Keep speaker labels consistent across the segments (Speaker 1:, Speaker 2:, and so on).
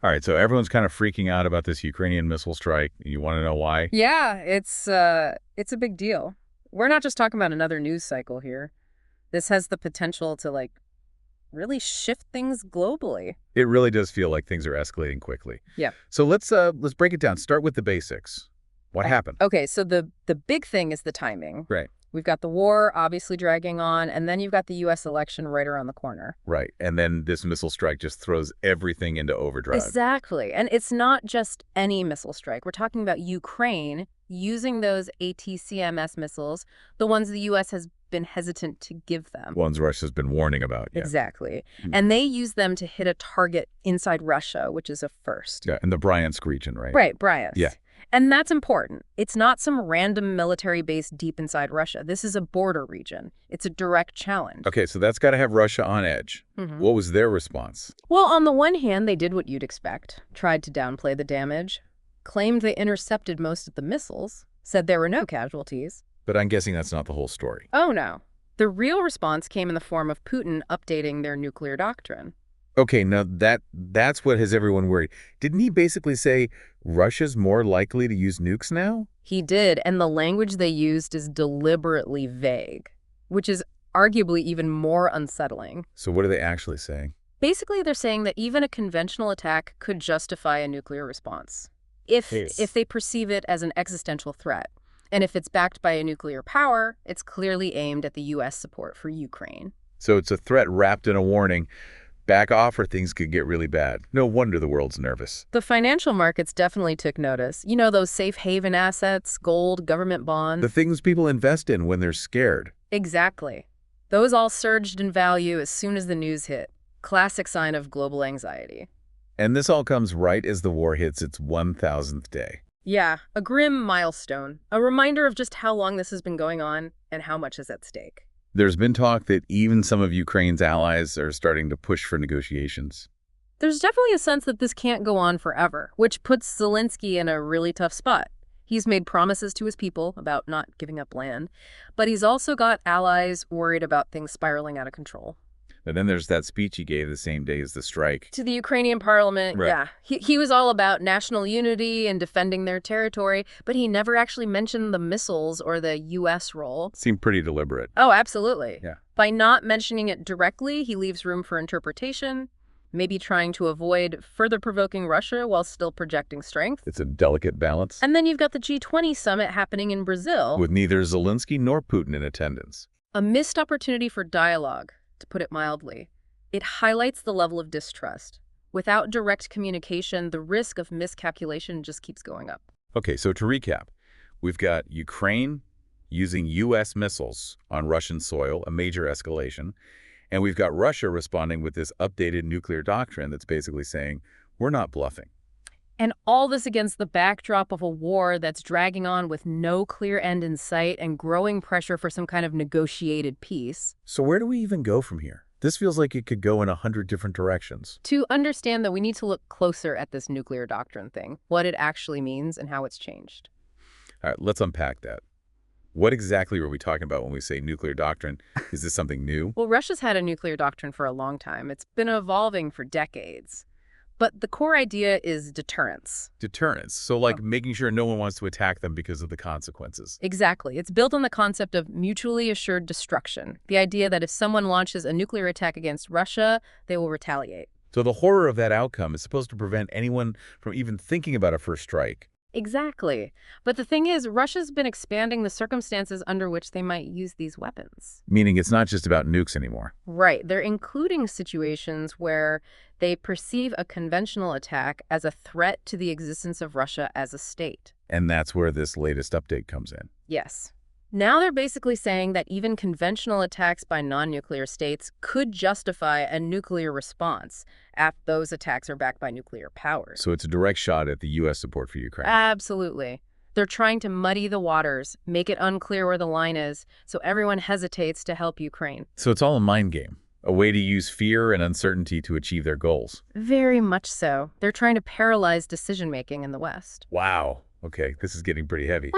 Speaker 1: All right, so everyone's kind of freaking out about this Ukrainian missile strike. You want to know why?
Speaker 2: Yeah, it's a big deal. We're not just talking about another news cycle here. This has the potential to really shift things globally.
Speaker 1: It really does feel like things are escalating quickly.
Speaker 2: Yeah.
Speaker 1: So let's break it down. Start with the basics. What happened?
Speaker 2: Okay, so the big thing is the timing.
Speaker 1: Right.
Speaker 2: We've got the war obviously dragging on, and then you've got the US election right around the corner.
Speaker 1: Right. And then this missile strike just throws everything into overdrive.
Speaker 2: Exactly. And it's not just any missile strike. We're talking about Ukraine using those ATCMS missiles, the ones the US has been hesitant to give them.
Speaker 1: Ones Russia's been warning about. Yeah.
Speaker 2: Exactly. And they use them to hit a target inside Russia, which is a first.
Speaker 1: Yeah, in the Bryansk region, right?
Speaker 2: Right, Bryansk.
Speaker 1: Yeah.
Speaker 2: And that's important. It's not some random military base deep inside Russia. This is a border region. It's a direct challenge.
Speaker 1: Okay, so that's got to have Russia on edge. What was their response?
Speaker 2: Well, on the one hand, they did what you'd expect, tried to downplay the damage, claimed they intercepted most of the missiles, said there were no casualties.
Speaker 1: But I'm guessing that's not the whole story.
Speaker 2: Oh, no. The real response came in the form of Putin updating their nuclear doctrine.
Speaker 1: Okay, now that's what has everyone worried. Didn't he basically say Russia's more likely to use nukes now?
Speaker 2: He did, and the language they used is deliberately vague, which is arguably even more unsettling.
Speaker 1: So what are they actually saying?
Speaker 2: Basically, they're saying that even a conventional attack could justify a nuclear response if they perceive it as an existential threat. And if it's backed by a nuclear power, it's clearly aimed at the U.S. support for Ukraine.
Speaker 1: So it's a threat wrapped in a warning. Back off or things could get really bad. No wonder the world's nervous.
Speaker 2: The financial markets definitely took notice. You know, those safe haven assets, gold, government bonds.
Speaker 1: The things people invest in when they're scared.
Speaker 2: Exactly. Those all surged in value as soon as the news hit. Classic sign of global anxiety.
Speaker 1: And this all comes right as the war hits its 1,000th day.
Speaker 2: Yeah, a grim milestone. A reminder of just how long this has been going on and how much is at stake.
Speaker 1: There's been talk that even some of Ukraine's allies are starting to push for negotiations.
Speaker 2: There's definitely a sense that this can't go on forever, which puts Zelensky in a really tough spot. He's made promises to his people about not giving up land, but he's also got allies worried about things spiraling out of control.
Speaker 1: And then there's that speech he gave the same day as the strike.
Speaker 2: To the Ukrainian parliament,
Speaker 1: Right.
Speaker 2: Yeah. He was all about national unity and defending their territory, but he never actually mentioned the missiles or the U.S. role.
Speaker 1: Seemed pretty deliberate.
Speaker 2: Oh, absolutely.
Speaker 1: Yeah.
Speaker 2: By not mentioning it directly, he leaves room for interpretation, maybe trying to avoid further provoking Russia while still projecting strength.
Speaker 1: It's a delicate balance.
Speaker 2: And then you've got the G20 summit happening in Brazil.
Speaker 1: With neither Zelensky nor Putin in attendance.
Speaker 2: A missed opportunity for dialogue, to put it mildly. It highlights the level of distrust. Without direct communication, the risk of miscalculation just keeps going up.
Speaker 1: Okay, so to recap, we've got Ukraine using U.S. missiles on Russian soil, a major escalation, and we've got Russia responding with this updated nuclear doctrine that's basically saying, we're not bluffing.
Speaker 2: And all this against the backdrop of a war that's dragging on with no clear end in sight and growing pressure for some kind of negotiated peace.
Speaker 1: So where do we even go from here? This feels like it could go in 100 different directions.
Speaker 2: To understand that, we need to look closer at this nuclear doctrine thing, what it actually means and how it's changed.
Speaker 1: All right, let's unpack that. What exactly are we talking about when we say nuclear doctrine? Is this something new?
Speaker 2: Well, Russia's had a nuclear doctrine for a long time. It's been evolving for decades. But the core idea is deterrence.
Speaker 1: Deterrence. So like making sure no one wants to attack them because of the consequences.
Speaker 2: Exactly. It's built on the concept of mutually assured destruction. The idea that if someone launches a nuclear attack against Russia, they will retaliate.
Speaker 1: So the horror of that outcome is supposed to prevent anyone from even thinking about a first strike.
Speaker 2: Exactly. But the thing is, Russia's been expanding the circumstances under which they might use these weapons.
Speaker 1: Meaning it's not just about nukes anymore.
Speaker 2: Right. They're including situations where they perceive a conventional attack as a threat to the existence of Russia as a state.
Speaker 1: And that's where this latest update comes in.
Speaker 2: Yes. Now they're basically saying that even conventional attacks by non-nuclear states could justify a nuclear response if those attacks are backed by nuclear powers.
Speaker 1: So it's a direct shot at the U.S. support for Ukraine.
Speaker 2: Absolutely. They're trying to muddy the waters, make it unclear where the line is, so everyone hesitates to help Ukraine.
Speaker 1: So it's all a mind game, a way to use fear and uncertainty to achieve their goals.
Speaker 2: Very much so. They're trying to paralyze decision-making in the West.
Speaker 1: Wow. Okay, this is getting pretty heavy.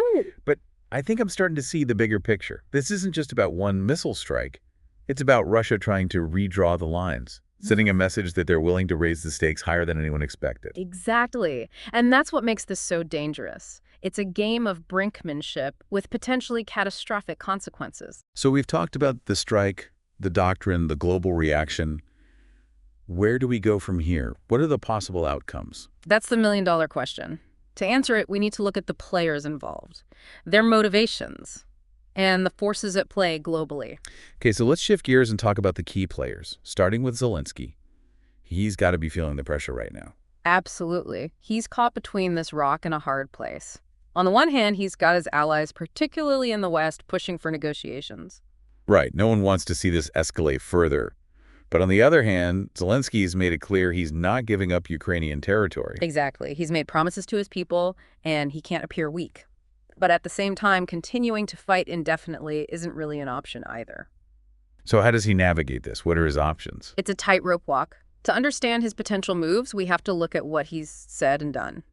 Speaker 1: But I think I'm starting to see the bigger picture. This isn't just about one missile strike. It's about Russia trying to redraw the lines, sending a message that they're willing to raise the stakes higher than anyone expected.
Speaker 2: Exactly. And that's what makes this so dangerous. It's a game of brinkmanship with potentially catastrophic consequences.
Speaker 1: So we've talked about the strike, the doctrine, the global reaction. Where do we go from here? What are the possible outcomes?
Speaker 2: That's the million-dollar question. To answer it, we need to look at the players involved, their motivations, and the forces at play globally.
Speaker 1: Okay, so let's shift gears and talk about the key players, starting with Zelensky. He's got to be feeling the pressure right now.
Speaker 2: Absolutely. He's caught between this rock and a hard place. On the one hand, he's got his allies, particularly in the West, pushing for negotiations.
Speaker 1: Right, no one wants to see this escalate further. But on the other hand, Zelensky's made it clear he's not giving up Ukrainian territory.
Speaker 2: Exactly. He's made promises to his people, and he can't appear weak. But at the same time, continuing to fight indefinitely isn't really an option either.
Speaker 1: So how does he navigate this? What are his options?
Speaker 2: It's a tightrope walk. To understand his potential moves, we have to look at what he's said and done.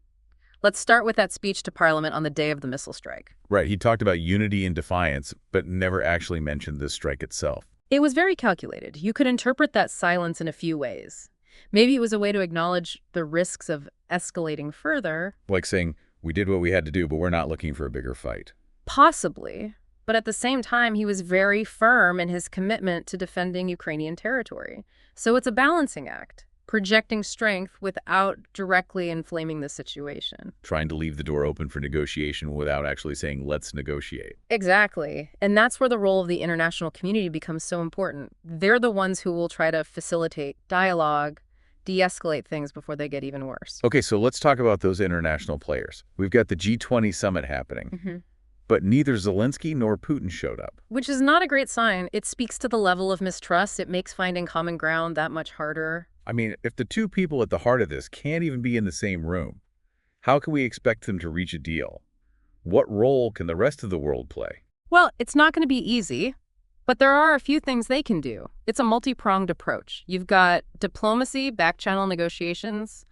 Speaker 2: Let's start with that speech to Parliament on the day of the missile strike.
Speaker 1: Right, he talked about unity and defiance, but never actually mentioned this strike itself.
Speaker 2: It was very calculated. You could interpret that silence in a few ways. Maybe it was a way to acknowledge the risks of escalating further.
Speaker 1: Like saying, we did what we had to do, but we're not looking for a bigger fight.
Speaker 2: Possibly. But at the same time, he was very firm in his commitment to defending Ukrainian territory. So it's a balancing act, projecting strength without directly inflaming the situation.
Speaker 1: Trying to leave the door open for negotiation without actually saying, let's negotiate.
Speaker 2: Exactly. And that's where the role of the international community becomes so important. They're the ones who will try to facilitate dialogue, de-escalate things before they get even worse.
Speaker 1: Okay, so let's talk about those international players. We've got the G20 summit happening, but neither Zelensky nor Putin showed up.
Speaker 2: Which is not a great sign. It speaks to the level of mistrust. It makes finding common ground that much harder.
Speaker 1: I mean, if the two people at the heart of this can't even be in the same room, how can we expect them to reach a deal? What role can the rest of the world play?
Speaker 2: Well, it's not going to be easy, but there are a few things they can do. It's a multi-pronged approach. You've got diplomacy, back-channel negotiations,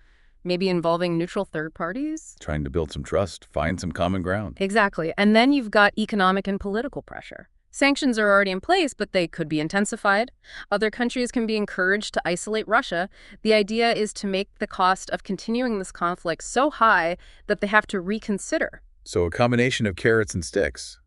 Speaker 2: maybe involving neutral third parties.
Speaker 1: Trying to build some trust, find some common ground.
Speaker 2: Exactly. And then you've got economic and political pressure. Sanctions are already in place, but they could be intensified. Other countries can be encouraged to isolate Russia. The idea is to make the cost of continuing this conflict so high that they have to reconsider.
Speaker 1: So a combination of carrots and sticks.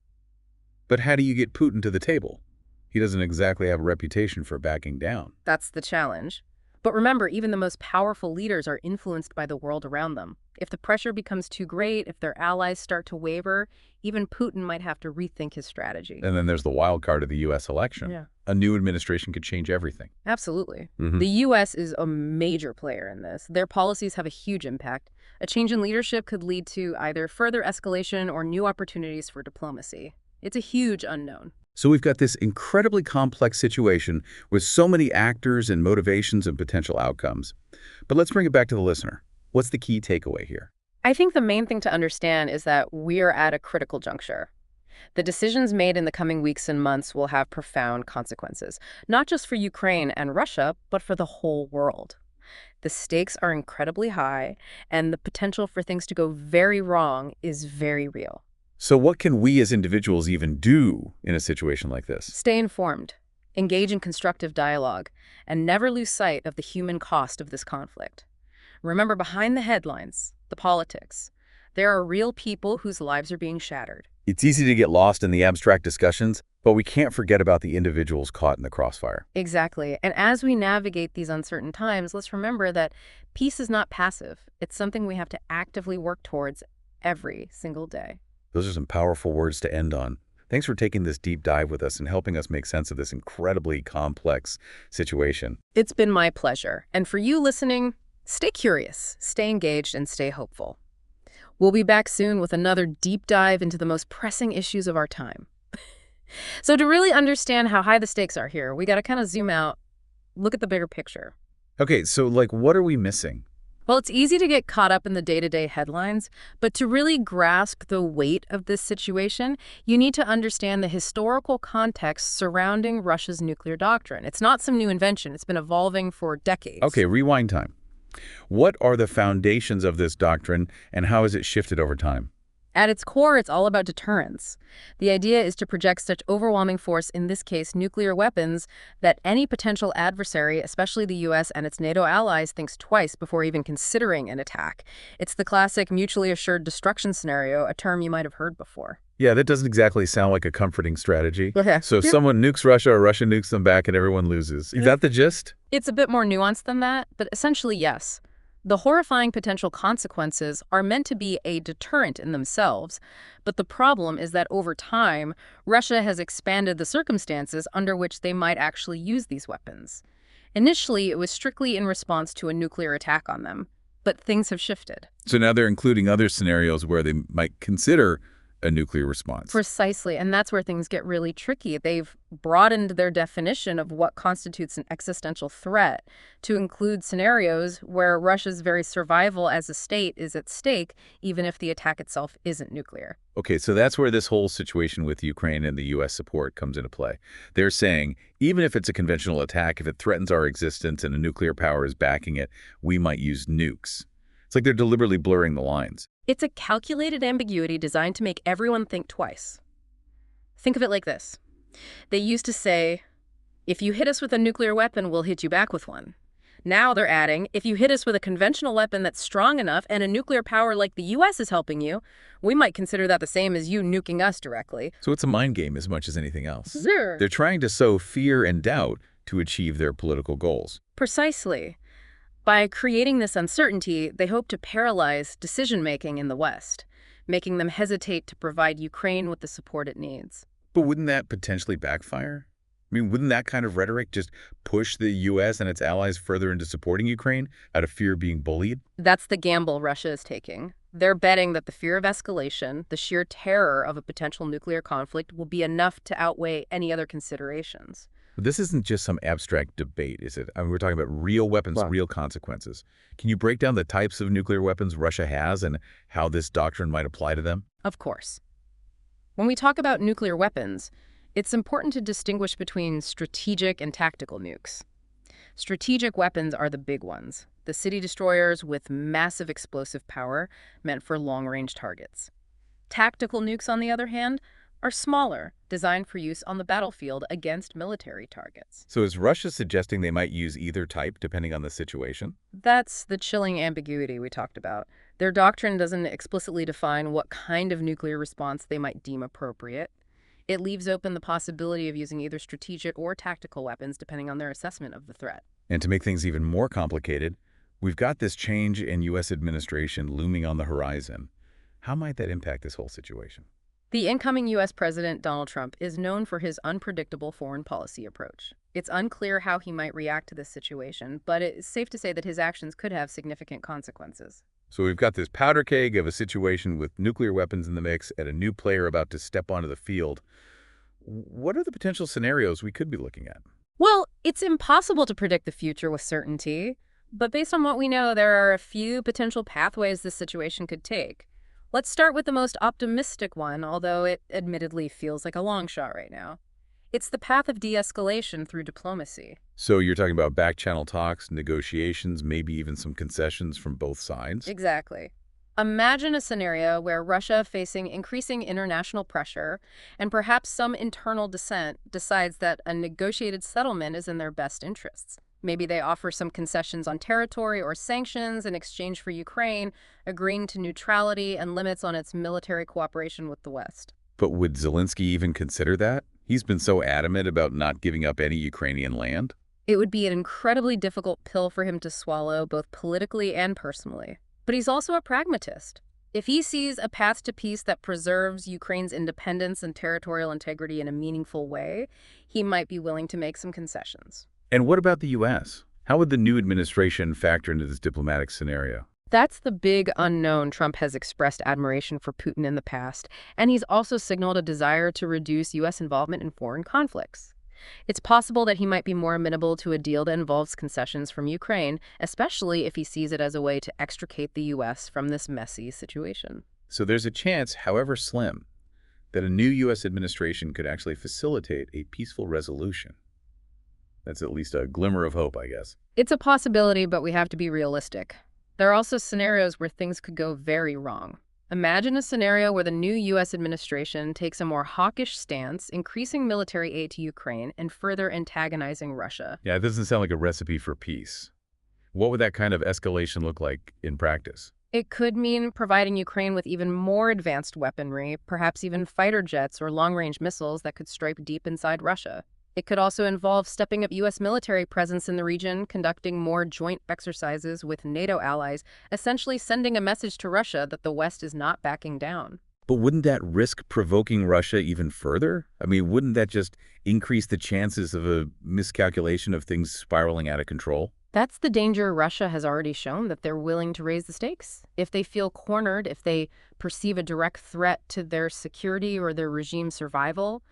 Speaker 1: But how do you get Putin to the table? He doesn't exactly have a reputation for backing down.
Speaker 2: That's the challenge. But remember, even the most powerful leaders are influenced by the world around them. If the pressure becomes too great, if their allies start to waver, even Putin might have to rethink his strategy.
Speaker 1: And then there's the wild card of the U.S. election.
Speaker 2: Yeah.
Speaker 1: A new administration could change everything.
Speaker 2: Absolutely. The U.S. is a major player in this. Their policies have a huge impact. A change in leadership could lead to either further escalation or new opportunities for diplomacy. It's a huge unknown.
Speaker 1: So we've got this incredibly complex situation with so many actors and motivations and potential outcomes. But let's bring it back to the listener. What's the key takeaway here?
Speaker 2: I think the main thing to understand is that we're at a critical juncture. The decisions made in the coming weeks and months will have profound consequences, not just for Ukraine and Russia, but for the whole world. The stakes are incredibly high, and the potential for things to go very wrong is very real.
Speaker 1: So what can we as individuals even do in a situation like this?
Speaker 2: Stay informed, engage in constructive dialogue, and never lose sight of the human cost of this conflict. Remember, behind the headlines, the politics, there are real people whose lives are being shattered.
Speaker 1: It's easy to get lost in the abstract discussions, but we can't forget about the individuals caught in the crossfire.
Speaker 2: Exactly. And as we navigate these uncertain times, let's remember that peace is not passive. It's something we have to actively work towards every single day.
Speaker 1: Those are some powerful words to end on. Thanks for taking this deep dive with us and helping us make sense of this incredibly complex situation.
Speaker 2: It's been my pleasure. And for you listening, stay curious, stay engaged, and stay hopeful. We'll be back soon with another deep dive into the most pressing issues of our time. So to really understand how high the stakes are here, we got to kind of zoom out, look at the bigger picture.
Speaker 1: Okay, so what are we missing?
Speaker 2: Well, it's easy to get caught up in the day-to-day headlines, but to really grasp the weight of this situation, you need to understand the historical context surrounding Russia's nuclear doctrine. It's not some new invention. It's been evolving for decades.
Speaker 1: Okay, rewind time. What are the foundations of this doctrine, and how has it shifted over time?
Speaker 2: At its core, it's all about deterrence. The idea is to project such overwhelming force, in this case nuclear weapons, that any potential adversary, especially the US and its NATO allies, thinks twice before even considering an attack. It's the classic mutually assured destruction scenario, a term you might have heard before.
Speaker 1: Yeah, that doesn't exactly sound like a comforting strategy.
Speaker 2: Okay.
Speaker 1: So someone nukes Russia or Russia nukes them back and everyone loses. Is that the gist?
Speaker 2: It's a bit more nuanced than that, but essentially yes. The horrifying potential consequences are meant to be a deterrent in themselves, but the problem is that over time, Russia has expanded the circumstances under which they might actually use these weapons. Initially, it was strictly in response to a nuclear attack on them, but things have shifted.
Speaker 1: So now they're including other scenarios where they might consider a nuclear response.
Speaker 2: Precisely, and that's where things get really tricky. They've broadened their definition of what constitutes an existential threat to include scenarios where Russia's very survival as a state is at stake, even if the attack itself isn't nuclear.
Speaker 1: Okay, so that's where this whole situation with Ukraine and the U.S. support comes into play. They're saying, even if it's a conventional attack, if it threatens our existence and a nuclear power is backing it, we might use nukes. It's like they're deliberately blurring the lines.
Speaker 2: It's a calculated ambiguity designed to make everyone think twice. Think of it like this. They used to say, if you hit us with a nuclear weapon, we'll hit you back with one. Now they're adding, if you hit us with a conventional weapon that's strong enough and a nuclear power like the US is helping you, we might consider that the same as you nuking us directly.
Speaker 1: So it's a mind game as much as anything else.
Speaker 2: Sure.
Speaker 1: They're trying to sow fear and doubt to achieve their political goals.
Speaker 2: Precisely. By creating this uncertainty, they hope to paralyze decision-making in the West, making them hesitate to provide Ukraine with the support it needs.
Speaker 1: But wouldn't that potentially backfire? I mean, wouldn't that kind of rhetoric just push the U.S. and its allies further into supporting Ukraine out of fear of being bullied?
Speaker 2: That's the gamble Russia is taking. They're betting that the fear of escalation, the sheer terror of a potential nuclear conflict, will be enough to outweigh any other considerations.
Speaker 1: But this isn't just some abstract debate, is it? I mean, we're talking about real weapons, real consequences. Can you break down the types of nuclear weapons Russia has and how this doctrine might apply to them?
Speaker 2: Of course. When we talk about nuclear weapons, it's important to distinguish between strategic and tactical nukes. Strategic weapons are the big ones, the city destroyers with massive explosive power meant for long-range targets. Tactical nukes, on the other hand, are smaller, designed for use on the battlefield against military targets.
Speaker 1: So is Russia suggesting they might use either type depending on the situation?
Speaker 2: That's the chilling ambiguity we talked about. Their doctrine doesn't explicitly define what kind of nuclear response they might deem appropriate. It leaves open the possibility of using either strategic or tactical weapons depending on their assessment of the threat.
Speaker 1: And to make things even more complicated, we've got this change in U.S. administration looming on the horizon. How might that impact this whole situation?
Speaker 2: The incoming U.S. President, Donald Trump, is known for his unpredictable foreign policy approach. It's unclear how he might react to this situation, but it's safe to say that his actions could have significant consequences.
Speaker 1: So we've got this powder keg of a situation with nuclear weapons in the mix and a new player about to step onto the field. What are the potential scenarios we could be looking at?
Speaker 2: Well, it's impossible to predict the future with certainty, but based on what we know, there are a few potential pathways this situation could take. Let's start with the most optimistic one, although it admittedly feels like a long shot right now. It's the path of de-escalation through diplomacy.
Speaker 1: So you're talking about back-channel talks, negotiations, maybe even some concessions from both sides?
Speaker 2: Exactly. Imagine a scenario where Russia, facing increasing international pressure and perhaps some internal dissent, decides that a negotiated settlement is in their best interests. Maybe they offer some concessions on territory or sanctions in exchange for Ukraine, agreeing to neutrality and limits on its military cooperation with the West.
Speaker 1: But would Zelensky even consider that? He's been so adamant about not giving up any Ukrainian land.
Speaker 2: It would be an incredibly difficult pill for him to swallow, both politically and personally. But he's also a pragmatist. If he sees a path to peace that preserves Ukraine's independence and territorial integrity in a meaningful way, he might be willing to make some concessions.
Speaker 1: And what about the U.S.? How would the new administration factor into this diplomatic scenario?
Speaker 2: That's the big unknown. Trump has expressed admiration for Putin in the past, and he's also signaled a desire to reduce U.S. involvement in foreign conflicts. It's possible that he might be more amenable to a deal that involves concessions from Ukraine, especially if he sees it as a way to extricate the U.S. from this messy situation.
Speaker 1: So there's a chance, however slim, that a new U.S. administration could actually facilitate a peaceful resolution. That's at least a glimmer of hope, I guess.
Speaker 2: It's a possibility, but we have to be realistic. There are also scenarios where things could go very wrong. Imagine a scenario where the new U.S. administration takes a more hawkish stance, increasing military aid to Ukraine and further antagonizing Russia.
Speaker 1: Yeah, it doesn't sound like a recipe for peace. What would that kind of escalation look like in practice?
Speaker 2: It could mean providing Ukraine with even more advanced weaponry, perhaps even fighter jets or long-range missiles that could strike deep inside Russia. It could also involve stepping up U.S. military presence in the region, conducting more joint exercises with NATO allies, essentially sending a message to Russia that the West is not backing down.
Speaker 1: But wouldn't that risk provoking Russia even further? I mean, wouldn't that just increase the chances of a miscalculation of things spiraling out of control?
Speaker 2: That's the danger. Russia has already shown that they're willing to raise the stakes. If they feel cornered, if they perceive a direct threat to their security or their regime's survival,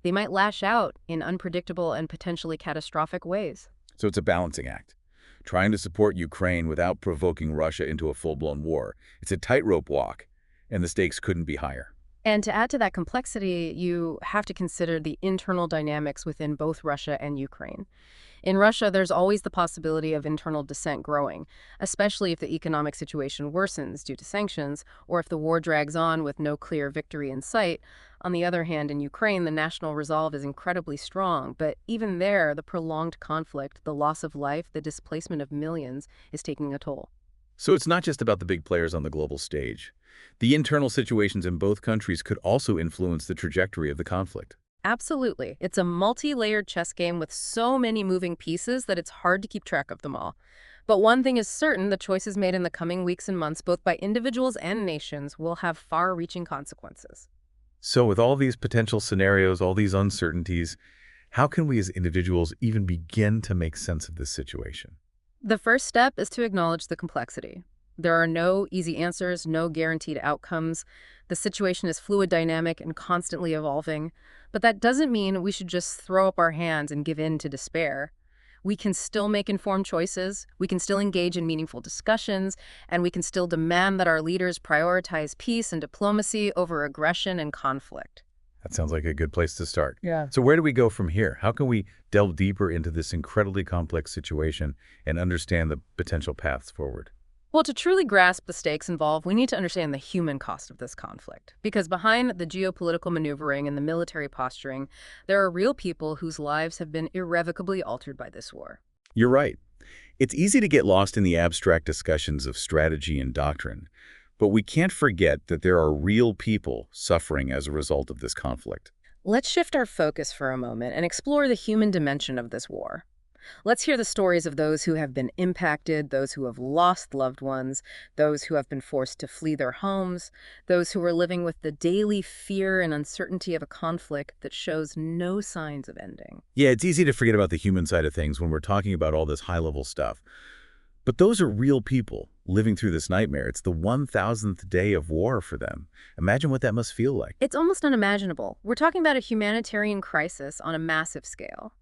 Speaker 2: they might lash out in unpredictable and potentially catastrophic ways.
Speaker 1: So it's a balancing act, trying to support Ukraine without provoking Russia into a full-blown war. It's a tightrope walk, and the stakes couldn't be higher.
Speaker 2: And to add to that complexity, you have to consider the internal dynamics within both Russia and Ukraine. In Russia, there's always the possibility of internal dissent growing, especially if the economic situation worsens due to sanctions or if the war drags on with no clear victory in sight. On the other hand, in Ukraine, the national resolve is incredibly strong, but even there, the prolonged conflict, the loss of life, the displacement of millions is taking a toll.
Speaker 1: So it's not just about the big players on the global stage. The internal situations in both countries could also influence the trajectory of the conflict.
Speaker 2: Absolutely. It's a multi-layered chess game with so many moving pieces that it's hard to keep track of them all. But one thing is certain, the choices made in the coming weeks and months, both by individuals and nations, will have far-reaching consequences.
Speaker 1: So with all these potential scenarios, all these uncertainties, how can we as individuals even begin to make sense of this situation?
Speaker 2: The first step is to acknowledge the complexity. There are no easy answers, no guaranteed outcomes. The situation is fluid, dynamic, and constantly evolving. But that doesn't mean we should just throw up our hands and give in to despair. We can still make informed choices, we can still engage in meaningful discussions, and we can still demand that our leaders prioritize peace and diplomacy over aggression and conflict.
Speaker 1: That sounds like a good place to start.
Speaker 2: Yeah.
Speaker 1: So where do we go from here? How can we delve deeper into this incredibly complex situation and understand the potential paths forward?
Speaker 2: Well, to truly grasp the stakes involved, we need to understand the human cost of this conflict. Because behind the geopolitical maneuvering and the military posturing, there are real people whose lives have been irrevocably altered by this war.
Speaker 1: You're right. It's easy to get lost in the abstract discussions of strategy and doctrine, but we can't forget that there are real people suffering as a result of this conflict.
Speaker 2: Let's shift our focus for a moment and explore the human dimension of this war. Let's hear the stories of those who have been impacted, those who have lost loved ones, those who have been forced to flee their homes, those who are living with the daily fear and uncertainty of a conflict that shows no signs of ending.
Speaker 1: Yeah, it's easy to forget about the human side of things when we're talking about all this high-level stuff. But those are real people living through this nightmare. It's the 1,000th day of war for them. Imagine what that must feel like.
Speaker 2: It's almost unimaginable. We're talking about a humanitarian crisis on a massive scale.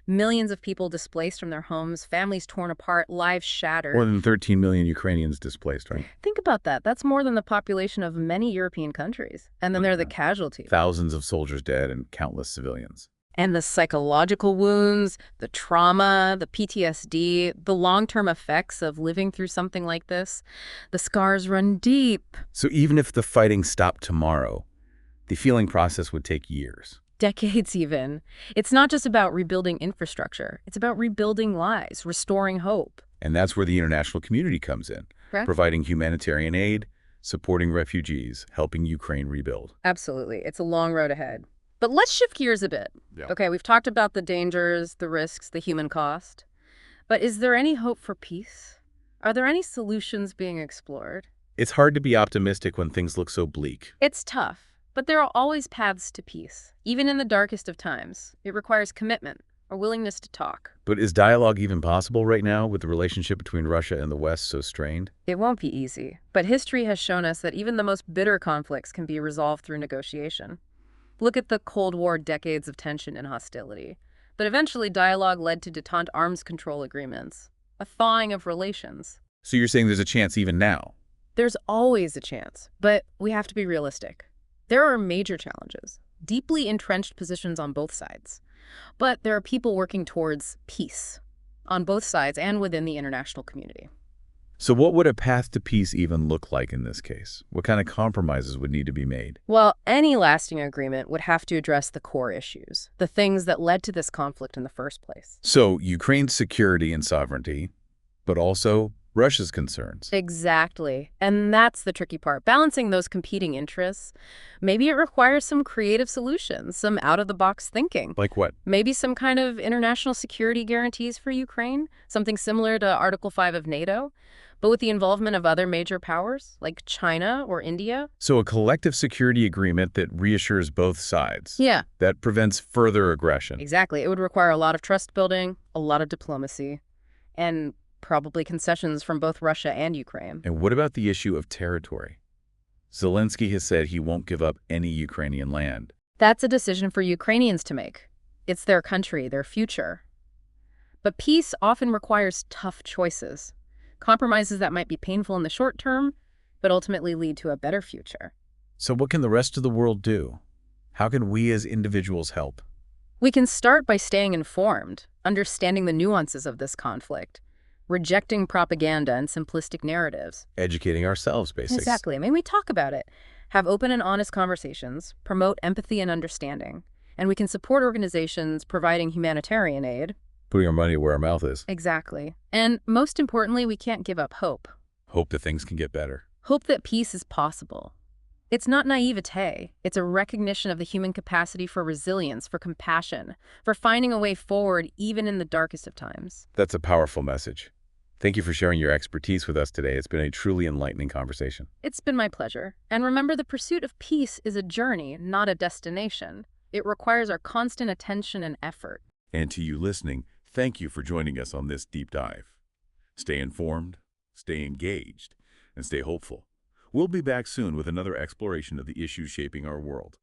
Speaker 2: Millions of people displaced from their homes, families torn apart, lives shattered.
Speaker 1: More than 13 million Ukrainians displaced, right?
Speaker 2: Think about that. That's more than the population of many European countries. And then there are the casualties.
Speaker 1: Thousands of soldiers dead and countless civilians.
Speaker 2: And the psychological wounds, the trauma, the PTSD, the long-term effects of living through something like this. The scars run deep.
Speaker 1: So even if the fighting stopped tomorrow, the healing process would take years.
Speaker 2: Decades even. It's not just about rebuilding infrastructure. It's about rebuilding lives, restoring hope.
Speaker 1: And that's where the international community comes in,
Speaker 2: Correct?
Speaker 1: providing humanitarian aid, supporting refugees, helping Ukraine rebuild.
Speaker 2: Absolutely. It's a long road ahead. But let's shift gears a bit.
Speaker 1: Yeah.
Speaker 2: Okay, we've talked about the dangers, the risks, the human cost. But is there any hope for peace? Are there any solutions being explored?
Speaker 1: It's hard to be optimistic when things look so bleak.
Speaker 2: It's tough. But there are always paths to peace, even in the darkest of times. It requires commitment, a willingness to talk.
Speaker 1: But is dialogue even possible right now with the relationship between Russia and the West so strained?
Speaker 2: It won't be easy, but history has shown us that even the most bitter conflicts can be resolved through negotiation. Look at the Cold War, decades of tension and hostility. But eventually dialogue led to détente arms control agreements, a thawing of relations.
Speaker 1: So you're saying there's a chance even now?
Speaker 2: There's always a chance, but we have to be realistic. There are major challenges, deeply entrenched positions on both sides. But there are people working towards peace on both sides and within the international community.
Speaker 1: So what would a path to peace even look like in this case? What kind of compromises would need to be made?
Speaker 2: Well, any lasting agreement would have to address the core issues, the things that led to this conflict in the first place.
Speaker 1: So Ukraine's security and sovereignty, but also Russia's concerns.
Speaker 2: Exactly. And that's the tricky part, balancing those competing interests. Maybe it requires some creative solutions, some out-of-the-box thinking.
Speaker 1: Like what?
Speaker 2: Maybe some kind of international security guarantees for Ukraine, something similar to Article 5 of NATO, but with the involvement of other major powers, like China or India.
Speaker 1: So a collective security agreement that reassures both sides.
Speaker 2: Yeah.
Speaker 1: That prevents further aggression.
Speaker 2: Exactly. It would require a lot of trust building, a lot of diplomacy, and probably concessions from both Russia and Ukraine.
Speaker 1: And what about the issue of territory? Zelensky has said he won't give up any Ukrainian land.
Speaker 2: That's a decision for Ukrainians to make. It's their country, their future. But peace often requires tough choices, compromises that might be painful in the short term, but ultimately lead to a better future.
Speaker 1: So what can the rest of the world do? How can we as individuals help?
Speaker 2: We can start by staying informed, understanding the nuances of this conflict, rejecting propaganda and simplistic narratives.
Speaker 1: Educating ourselves, basically.
Speaker 2: Exactly. I mean, we talk about it, have open and honest conversations, promote empathy and understanding, and we can support organizations providing humanitarian aid.
Speaker 1: Putting our money where our mouth is.
Speaker 2: Exactly. And most importantly, we can't give up hope.
Speaker 1: Hope that things can get better.
Speaker 2: Hope that peace is possible. It's not naivete. It's a recognition of the human capacity for resilience, for compassion, for finding a way forward even in the darkest of times.
Speaker 1: That's a powerful message. Thank you for sharing your expertise with us today. It's been a truly enlightening conversation.
Speaker 2: It's been my pleasure. And remember, the pursuit of peace is a journey, not a destination. It requires our constant attention and effort.
Speaker 1: And to you listening, thank you for joining us on this deep dive. Stay informed, stay engaged, and stay hopeful. We'll be back soon with another exploration of the issues shaping our world.